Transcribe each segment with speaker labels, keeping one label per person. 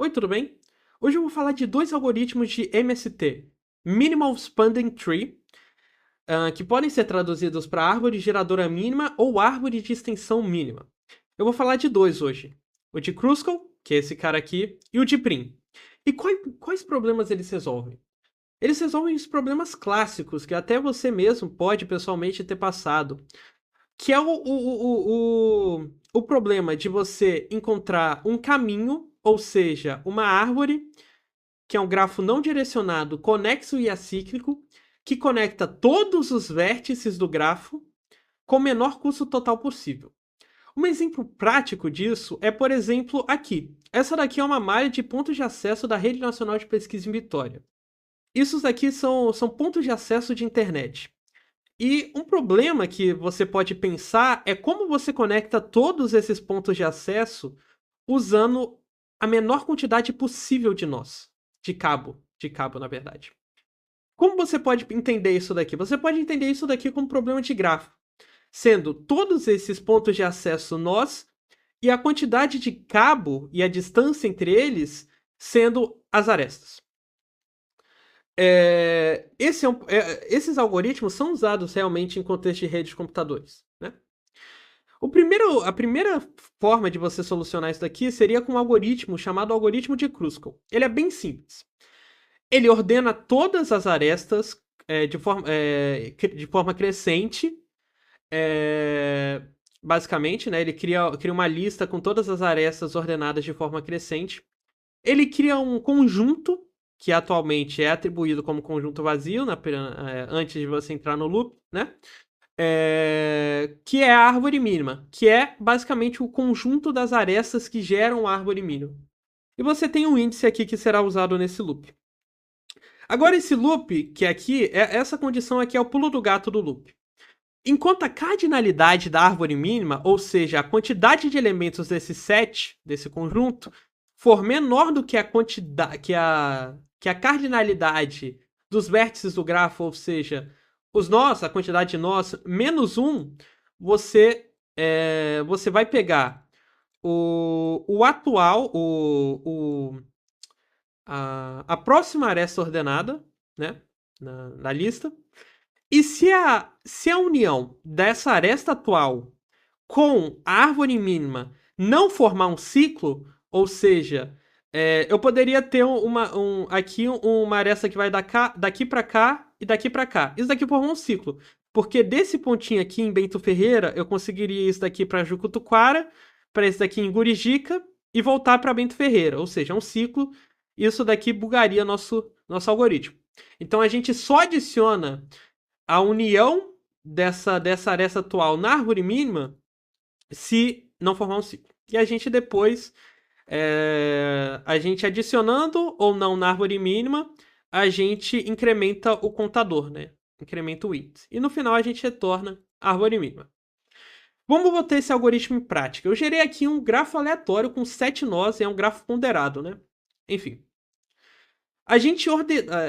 Speaker 1: Oi, tudo bem? Hoje eu vou falar de dois algoritmos de MST, Minimal Spanning Tree, que podem ser traduzidos para árvore geradora mínima ou árvore de extensão mínima. Eu vou falar de dois hoje, o de Kruskal, que é esse cara aqui, e o de Prim. E quais problemas eles resolvem? Eles resolvem os problemas clássicos que até você mesmo pode pessoalmente ter passado, que é o problema de você encontrar um caminho, ou seja, uma árvore que é um grafo não direcionado, conexo e acíclico, que conecta todos os vértices do grafo com o menor custo total possível. Um exemplo prático disso é, por exemplo, aqui. Essa daqui é uma malha de pontos de acesso da Rede Nacional de Pesquisa em Vitória. Isso daqui são pontos de acesso de internet. E um problema que você pode pensar é como você conecta todos esses pontos de acesso usando a menor quantidade possível de nós. De cabo, na verdade. Como você pode entender isso daqui? Você pode entender isso daqui como problema de grafo, sendo todos esses pontos de acesso nós e a quantidade de cabo e a distância entre eles sendo as arestas. Esses algoritmos são usados realmente em contexto de redes de computadores, né? A primeira forma de você solucionar isso daqui seria com um algoritmo chamado algoritmo de Kruskal. Ele é bem simples. Ele ordena todas as arestas de forma crescente. é, Basicamente, né? Ele cria uma lista com todas as arestas ordenadas de forma crescente. Ele cria um conjunto, que atualmente é atribuído como conjunto vazio, antes de você entrar no loop, né? Que é a árvore mínima, que é basicamente o conjunto das arestas que geram a árvore mínima. E você tem um índice aqui que será usado nesse loop. Agora, esse loop, que aqui, essa condição aqui é o pulo do gato do loop. Enquanto a cardinalidade da árvore mínima, ou seja, a quantidade de elementos desse set, desse conjunto, for menor do que a quantidade, que a cardinalidade dos vértices do grafo, ou seja, os nós, a quantidade de nós, menos um, você vai pegar o atual, a próxima aresta ordenada, né, na lista. E se a união dessa aresta atual com a árvore mínima não formar um ciclo, ou seja, eu poderia ter aqui uma aresta que vai daqui para cá e daqui para cá. Isso daqui forma um ciclo. Porque desse pontinho aqui em Bento Ferreira, eu conseguiria isso daqui para Jucutuquara, para esse daqui em Gurijica e voltar para Bento Ferreira. Ou seja, é um ciclo. Isso daqui bugaria nosso algoritmo. Então a gente só adiciona a união dessa aresta atual na árvore mínima se não formar um ciclo. E a gente depois, a gente adicionando ou não na árvore mínima, a gente incrementa o contador, né? Incrementa o índice. E no final a gente retorna a árvore mínima. Vamos botar esse algoritmo em prática. Eu gerei aqui um grafo aleatório com 7 nós, é um grafo ponderado, né? Enfim. A gente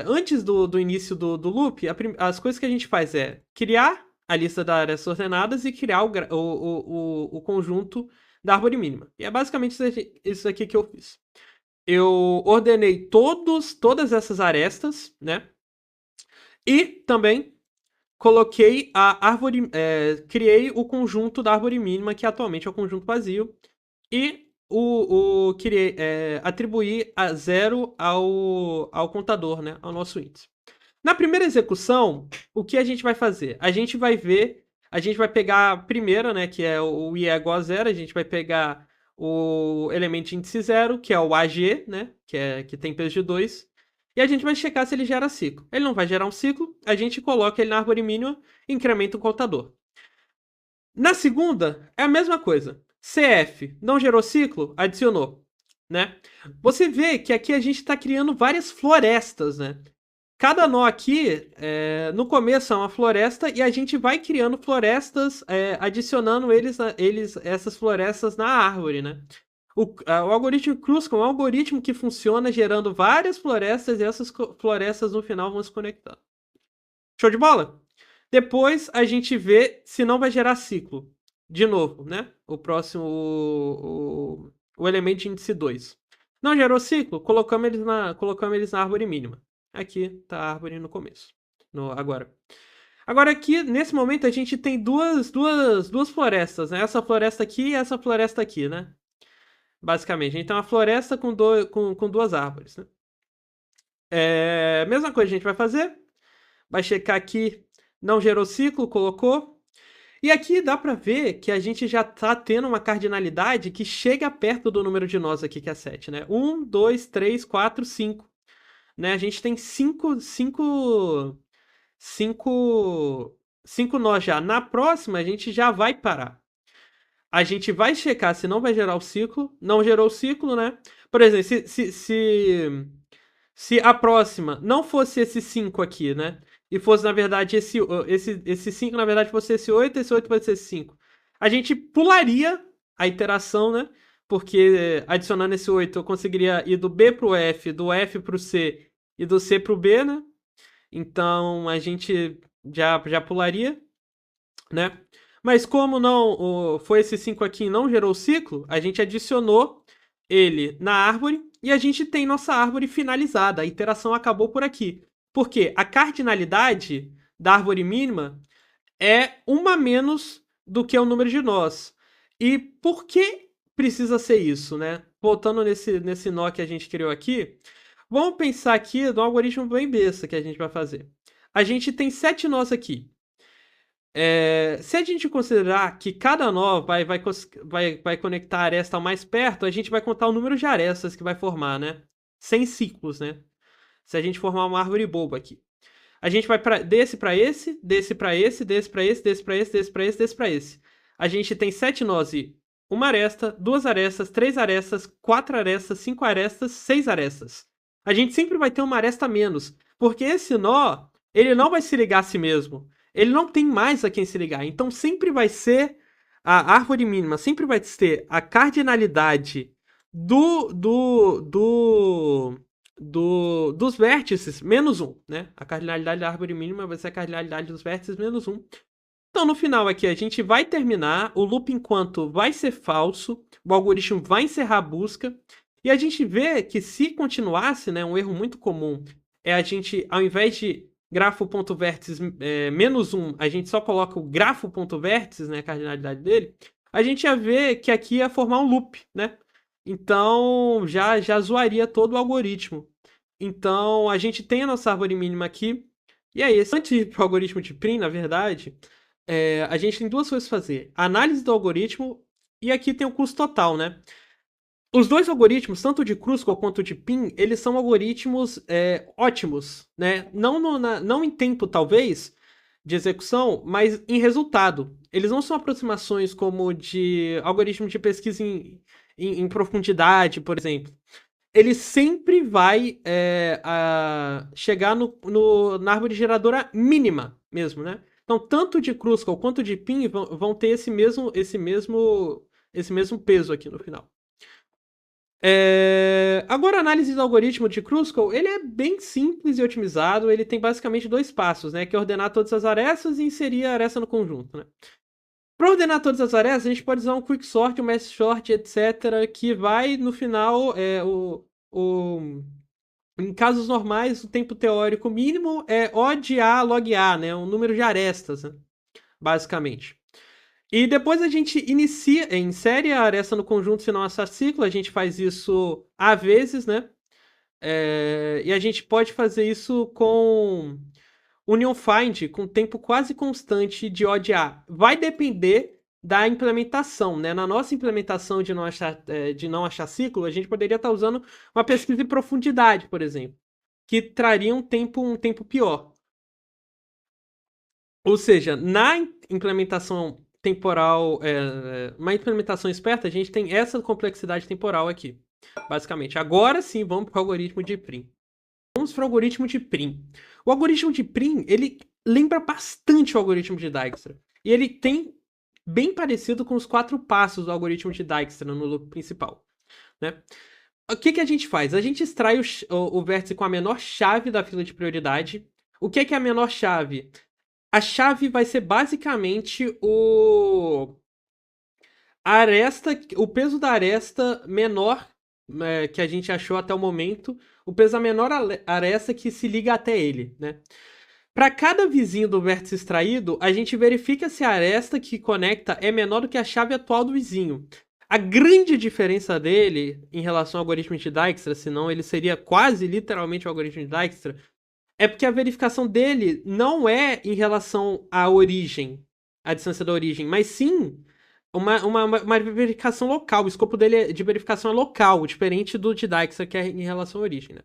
Speaker 1: antes do início do loop, as coisas que a gente faz é criar a lista das áreas ordenadas e criar o conjunto da árvore mínima. E é basicamente isso aqui que eu fiz. Eu ordenei todas essas arestas, né? E também coloquei a árvore. Criei o conjunto da árvore mínima, que atualmente é o conjunto vazio. E atribuir a zero ao contador, né? Ao nosso índice. Na primeira execução, o que a gente vai fazer? A gente vai pegar a primeira, né? Que é o i é igual a zero. A gente vai pegar o elemento de índice zero, que é o AG, né? Que tem peso de 2. E a gente vai checar se ele gera ciclo. Ele não vai gerar um ciclo, a gente coloca ele na árvore mínima e incrementa o contador. Na segunda, é a mesma coisa. CF não gerou ciclo, adicionou, né? Você vê que aqui a gente está criando várias florestas, né? Cada nó aqui, no começo é uma floresta e a gente vai criando florestas, adicionando essas florestas na árvore, né? O algoritmo Kruskal é um algoritmo que funciona gerando várias florestas e essas florestas no final vão se conectando. Show de bola? Depois a gente vê se não vai gerar ciclo. De novo, né? O próximo, o elemento de índice 2. Não gerou ciclo? Colocamos eles na árvore mínima. Aqui tá a árvore no começo. Agora. Agora aqui, nesse momento, a gente tem duas florestas, né? Essa floresta aqui e essa floresta aqui, né? Basicamente. A gente tem uma floresta com duas árvores, né? Mesma coisa a gente vai fazer. Vai checar aqui. Não gerou ciclo, colocou. E aqui dá pra ver que a gente já tá tendo uma cardinalidade que chega perto do número de nós aqui, que é 7, né? 1, 2, 3, 4, 5. Né? A gente tem 5 nós já. Na próxima, a gente já vai parar. A gente vai checar se não vai gerar o ciclo. Não gerou o ciclo, né? Por exemplo, se a próxima não fosse esse 5 aqui, né? E fosse, na verdade, esse 5, na verdade, fosse esse 8 fosse esse 5. A gente pularia a iteração, né? Porque adicionando esse 8, eu conseguiria ir do B pro F, do F pro C e do C pro B, né? Então, a gente já pularia, né? Mas como não foi esse 5 aqui e não gerou o ciclo, a gente adicionou ele na árvore e a gente tem nossa árvore finalizada. A iteração acabou por aqui. Porque a cardinalidade da árvore mínima é uma menos do que o número de nós. E por que precisa ser isso, né? Voltando nesse nó que a gente criou aqui, vamos pensar aqui no algoritmo bem besta que a gente vai fazer. A gente tem 7 nós aqui. Se a gente considerar que cada nó vai conectar a aresta ao mais perto, a gente vai contar o número de arestas que vai formar, né? Sem ciclos, né? Se a gente formar uma árvore boba aqui. A gente vai desse para esse, desse para esse, desse para esse, desse para esse, desse para esse, desse para esse. A gente tem 7 nós e uma aresta, 2 arestas, 3 arestas, 4 arestas, 5 arestas, 6 arestas. A gente sempre vai ter uma aresta a menos, porque esse nó, ele não vai se ligar a si mesmo. Ele não tem mais a quem se ligar. Então sempre vai ser a árvore mínima, sempre vai ter a cardinalidade dos vértices menos 1, né? A cardinalidade da árvore mínima vai ser a cardinalidade dos vértices menos 1. Então, no final aqui, a gente vai terminar, o loop enquanto vai ser falso, o algoritmo vai encerrar a busca, e a gente vê que se continuasse, né, um erro muito comum é a gente, ao invés de grafo.vértices menos 1, a gente só coloca o grafo.vértices, né, a cardinalidade dele, a gente ia ver que aqui ia formar um loop, né? Então, já zoaria todo o algoritmo. Então, a gente tem a nossa árvore mínima aqui, e é isso. Antes de ir para o algoritmo de Prim, na verdade, a gente tem duas coisas a fazer. A análise do algoritmo e aqui tem o custo total, né? Os dois algoritmos, tanto de Kruskal quanto de Pim, eles são algoritmos ótimos, né? Não em tempo, talvez, de execução, mas em resultado. Eles não são aproximações como de algoritmo de pesquisa em profundidade, por exemplo. Ele sempre vai chegar na árvore geradora mínima mesmo, né? Então, tanto de Kruskal quanto de Pim vão ter esse mesmo peso aqui no final. Agora, a análise do algoritmo de Kruskal, ele é bem simples e otimizado. Ele tem basicamente 2 passos, né? Que é ordenar todas as arestas e inserir a aresta no conjunto, né? Para ordenar todas as arestas, a gente pode usar um quicksort, um mass sort, etc. Que vai, no final, em casos normais, o tempo teórico mínimo é O de A log A, né? Um número de arestas, né? Basicamente. E depois a gente insere a aresta no conjunto se não achar ciclo. A gente faz isso A vezes, né? E a gente pode fazer isso com Union Find, com tempo quase constante de O de A. Vai depender da implementação, né? Na nossa implementação de não achar ciclo, a gente poderia estar usando uma pesquisa em profundidade, por exemplo, que traria um tempo pior. Ou seja, na implementação temporal, uma implementação esperta, a gente tem essa complexidade temporal aqui, basicamente. Agora sim, vamos para o algoritmo de Prim. Vamos para o algoritmo de Prim. O algoritmo de Prim, ele lembra bastante o algoritmo de Dijkstra. E ele tem bem parecido com os 4 passos do algoritmo de Dijkstra no loop principal, né? O que a gente faz? A gente extrai o vértice com a menor chave da fila de prioridade. O que é a menor chave? A chave vai ser basicamente a aresta, o peso da aresta menor que a gente achou até o momento, o peso da menor aresta que se liga até ele, né? Para cada vizinho do vértice extraído, a gente verifica se a aresta que conecta é menor do que a chave atual do vizinho. A grande diferença dele em relação ao algoritmo de Dijkstra, senão ele seria quase literalmente o algoritmo de Dijkstra, é porque a verificação dele não é em relação à origem, à distância da origem, mas sim uma verificação local. O escopo dele de verificação é local, diferente do de Dijkstra, que é em relação à origem, né?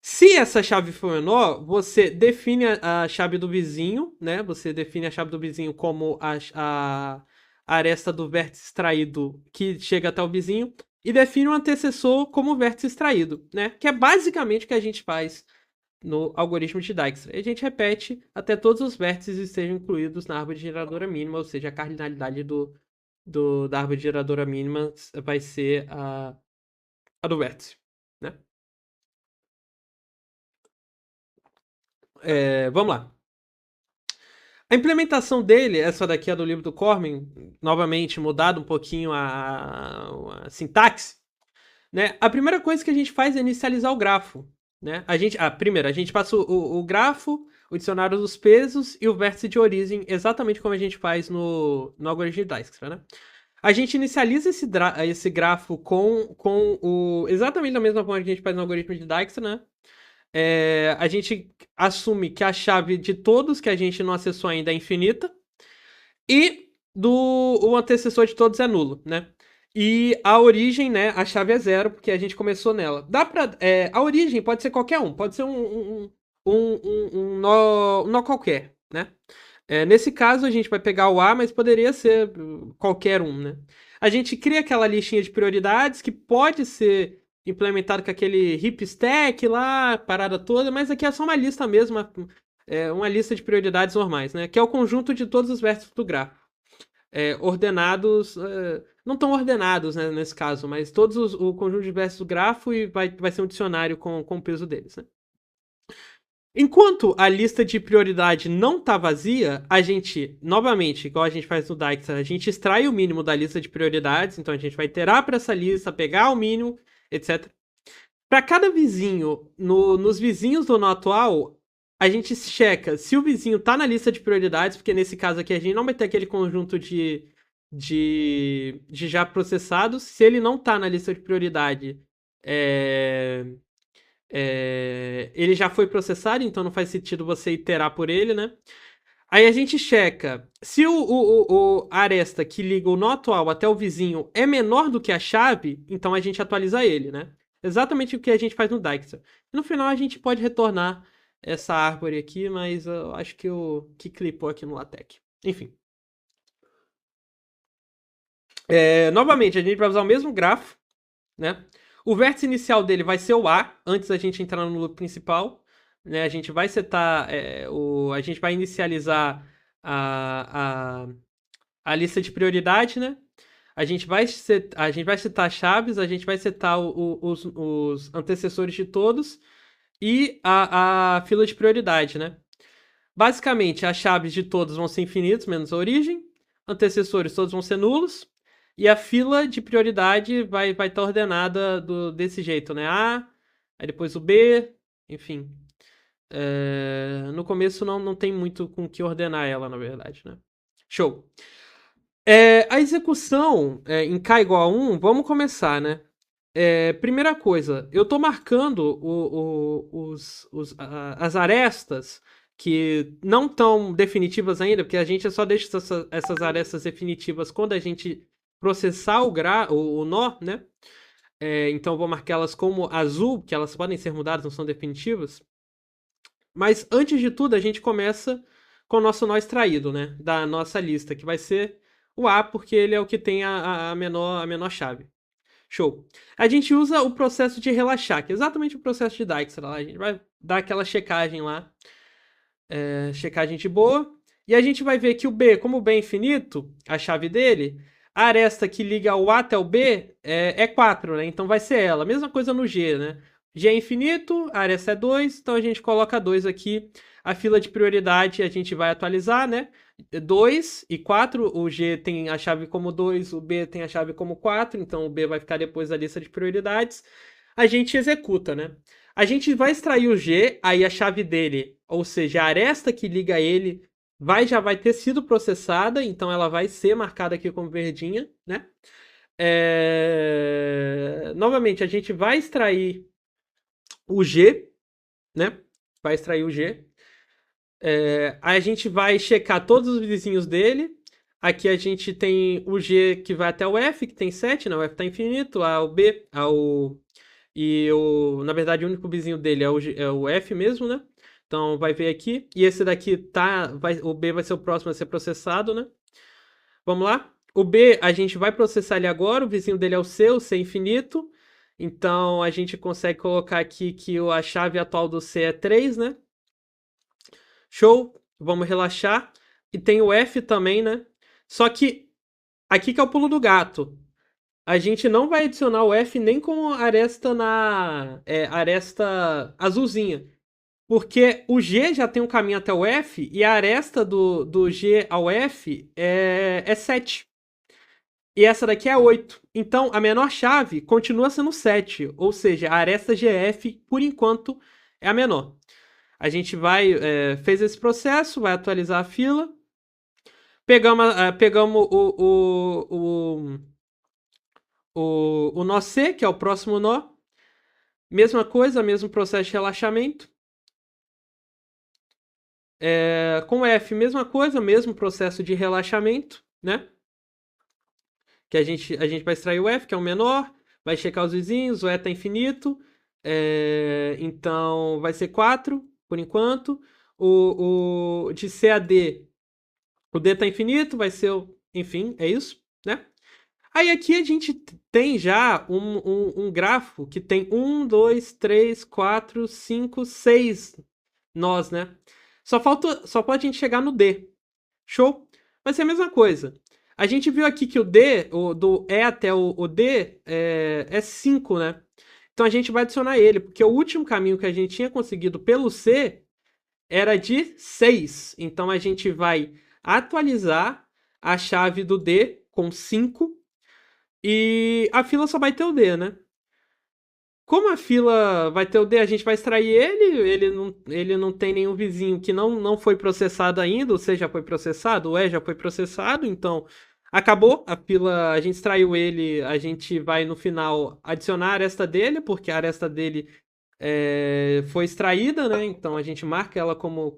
Speaker 1: Se essa chave for menor, você define a chave do vizinho, né? Você define a chave do vizinho como a aresta do vértice extraído que chega até o vizinho e define o antecessor como vértice extraído, né? Que é basicamente o que a gente faz no algoritmo de Dijkstra. E a gente repete até todos os vértices estejam incluídos na árvore geradora mínima, ou seja, a cardinalidade da árvore geradora mínima vai ser a do vértice, né? Vamos lá. A implementação dele, essa daqui é do livro do Cormen, novamente mudado um pouquinho a sintaxe, né? A primeira coisa que a gente faz é inicializar o grafo, né? Primeiro, a gente passa o grafo, o dicionário dos pesos e o vértice de origem, exatamente como a gente faz no algoritmo de Dijkstra, né? A gente inicializa esse grafo exatamente da mesma forma que a gente faz no algoritmo de Dijkstra, né? A gente assume que a chave de todos que a gente não acessou ainda é infinita e o antecessor de todos é nulo, né? E a origem, né? A chave é zero porque a gente começou nela. A origem pode ser qualquer um, pode ser um nó qualquer, né? Nesse caso a gente vai pegar o A, mas poderia ser qualquer um, né? A gente cria aquela listinha de prioridades que pode ser implementado com aquele heap stack lá, parada toda, mas aqui é só uma lista mesmo, uma lista de prioridades normais, né? Que é o conjunto de todos os vértices do grafo. Ordenados, não tão ordenados, né, nesse caso, mas o conjunto de vértices do grafo e vai ser um dicionário com o peso deles, né? Enquanto a lista de prioridade não tá vazia, a gente, novamente, igual a gente faz no Dijkstra, a gente extrai o mínimo da lista de prioridades, então a gente vai iterar para essa lista, pegar o mínimo, etc. Para cada vizinho, nos vizinhos do nó atual, a gente checa se o vizinho tá na lista de prioridades, porque nesse caso aqui a gente não vai ter aquele conjunto de já processados. Se ele não tá na lista de prioridade, ele já foi processado, então não faz sentido você iterar por ele, né? Aí a gente checa se a aresta que liga o nó atual até o vizinho é menor do que a chave, então a gente atualiza ele, né? Exatamente o que a gente faz no Dijkstra. No final a gente pode retornar essa árvore aqui, mas eu acho que clipou aqui no LaTeX. Enfim. Novamente, a gente vai usar o mesmo grafo, né? O vértice inicial dele vai ser o A, antes da gente entrar no loop principal. Né? A gente vai setar, a gente vai inicializar a lista de prioridade, né? A gente vai setar chaves, a gente vai setar os antecessores de todos e a fila de prioridade, né? Basicamente, as chaves de todos vão ser infinitos, menos a origem. Antecessores todos vão ser nulos. E a fila de prioridade vai estar ordenada desse jeito, né? A, aí depois o B, enfim. No começo não tem muito com o que ordenar ela, na verdade, né? Show. A execução em K igual a 1, vamos começar, né? Primeira coisa, eu tô marcando as arestas que não estão definitivas ainda, porque a gente só deixa essas arestas definitivas quando a gente processar o nó, né? Então eu vou marcá-las como azul, que elas podem ser mudadas, não são definitivas. Mas antes de tudo, a gente começa com o nosso nó extraído, né? Da nossa lista, que vai ser o A, porque ele é o que tem a menor chave. Show. A gente usa o processo de relaxar, que é exatamente o processo de Dijkstra. A gente vai dar aquela checagem lá. Checagem de boa. E a gente vai ver que o B, como o B é infinito, a chave dele, a aresta que liga o A até o B é 4, né? Então vai ser ela. Mesma coisa no G, né? G é infinito, a aresta é 2, então a gente coloca 2 aqui. A fila de prioridade a gente vai atualizar, né? 2 e 4, o G tem a chave como 2, o B tem a chave como 4, então o B vai ficar depois da lista de prioridades. A gente executa, né? A gente vai extrair o G, aí a chave dele, ou seja, a aresta que liga ele, já vai ter sido processada, então ela vai ser marcada aqui como verdinha, né? Novamente, a gente vai extrair o G, né? Vai extrair o G. Aí a gente vai checar todos os vizinhos dele. Aqui a gente tem o G que vai até o F, que tem 7, né? O F tá infinito. O B, na verdade, o único vizinho dele é o F mesmo, né? Então vai ver aqui. E esse daqui o B vai ser o próximo a ser processado, né? Vamos lá? O B a gente vai processar ele agora. O vizinho dele é o C é infinito. Então a gente consegue colocar aqui que a chave atual do C é 3, né? Show, vamos relaxar. E tem o F também, né? Só que aqui que é o pulo do gato. A gente não vai adicionar o F nem com a aresta aresta azulzinha. Porque o G já tem um caminho até o F e a aresta do G ao F é 7. E essa daqui é 8. Então a menor chave continua sendo 7. Ou seja, a aresta GF, por enquanto, é a menor. A gente fez esse processo, vai atualizar a fila. Pegamos o nó C, que é o próximo nó. Mesma coisa, mesmo processo de relaxamento. Com F, mesma coisa, mesmo processo de relaxamento, né? Que a gente vai extrair o F, que é o menor, vai checar os vizinhos, o E tá infinito. Então vai ser 4, por enquanto. De C a D, o D tá infinito, vai ser enfim, é isso, né? Aí aqui a gente tem já um grafo que tem 1, 2, 3, 4, 5, 6 nós, né? Só pode a gente chegar no D. Show? Vai ser a mesma coisa. A gente viu aqui que o D, do E até o D, é 5, né? Então a gente vai adicionar ele, porque o último caminho que a gente tinha conseguido pelo C era de 6. Então a gente vai atualizar a chave do D com 5 e a fila só vai ter o D, né? Como a fila vai ter o D, a gente vai extrair ele não tem nenhum vizinho que não foi processado ainda, o C já foi processado, o E já foi processado, então acabou a fila, a gente extraiu ele, a gente vai no final adicionar a aresta dele, porque a aresta dele foi extraída, né? Então a gente marca ela como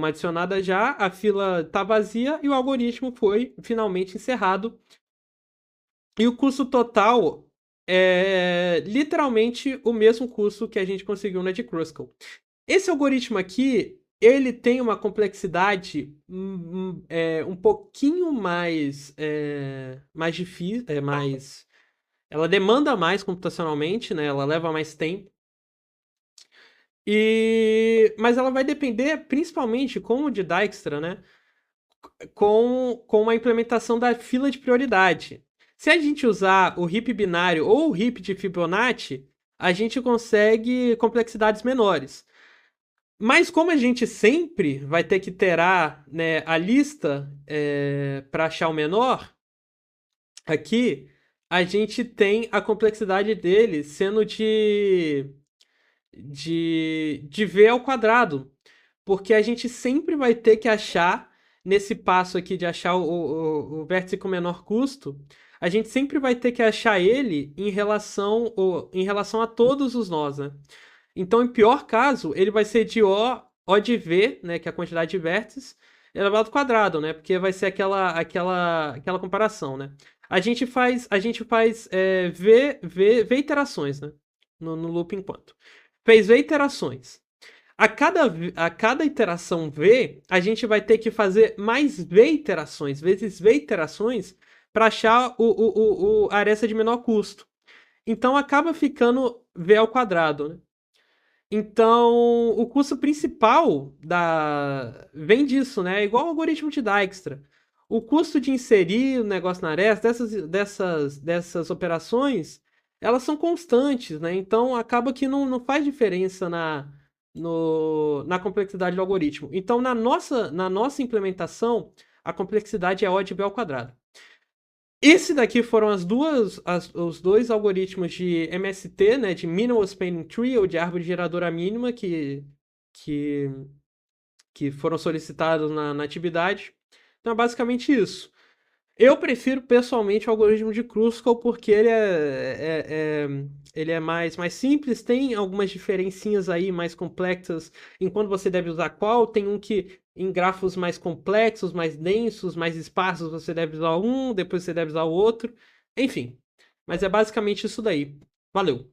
Speaker 1: adicionada já, a fila está vazia e o algoritmo foi finalmente encerrado. E o custo total é literalmente o mesmo custo que a gente conseguiu na de Kruskal. Esse algoritmo aqui, ele tem uma complexidade um pouquinho mais difícil, ela demanda mais computacionalmente, né? Ela leva mais tempo. Mas ela vai depender principalmente, como o de Dijkstra, né? Com a implementação da fila de prioridade. Se a gente usar o heap binário ou o heap de Fibonacci, a gente consegue complexidades menores. Mas como a gente sempre vai ter que iterar, né, a lista para achar o menor, aqui a gente tem a complexidade dele sendo de V ao quadrado. Porque a gente sempre vai ter que achar, nesse passo aqui de achar o vértice com menor custo, a gente sempre vai ter que achar ele em relação a todos os nós, né? Então, em pior caso, ele vai ser de O de V, né, que é a quantidade de vértices, elevado ao quadrado, né? Porque vai ser aquela comparação, né? A gente faz V iterações, né? No loop enquanto. Fez V iterações. A cada iteração V, a gente vai ter que fazer mais V iterações, vezes V iterações, para achar a aresta de menor custo. Então acaba ficando V ao quadrado, né? Então, o custo principal vem disso, né? É igual o algoritmo de Dijkstra. O custo de inserir o negócio na aresta, dessas operações, elas são constantes, né? Então acaba que não faz diferença na complexidade do algoritmo. Então, na nossa implementação, a complexidade é O de B ao quadrado. Esse daqui foram os dois algoritmos de MST, né? De Minimal Spanning Tree, ou de árvore geradora mínima, que, que foram solicitados na atividade. Então é basicamente isso. Eu prefiro pessoalmente o algoritmo de Kruskal porque ele é mais simples, tem algumas diferencinhas aí mais complexas em quando você deve usar qual. Tem um que em grafos mais complexos, mais densos, mais esparsos, você deve usar um, depois você deve usar o outro. Enfim, mas é basicamente isso daí. Valeu!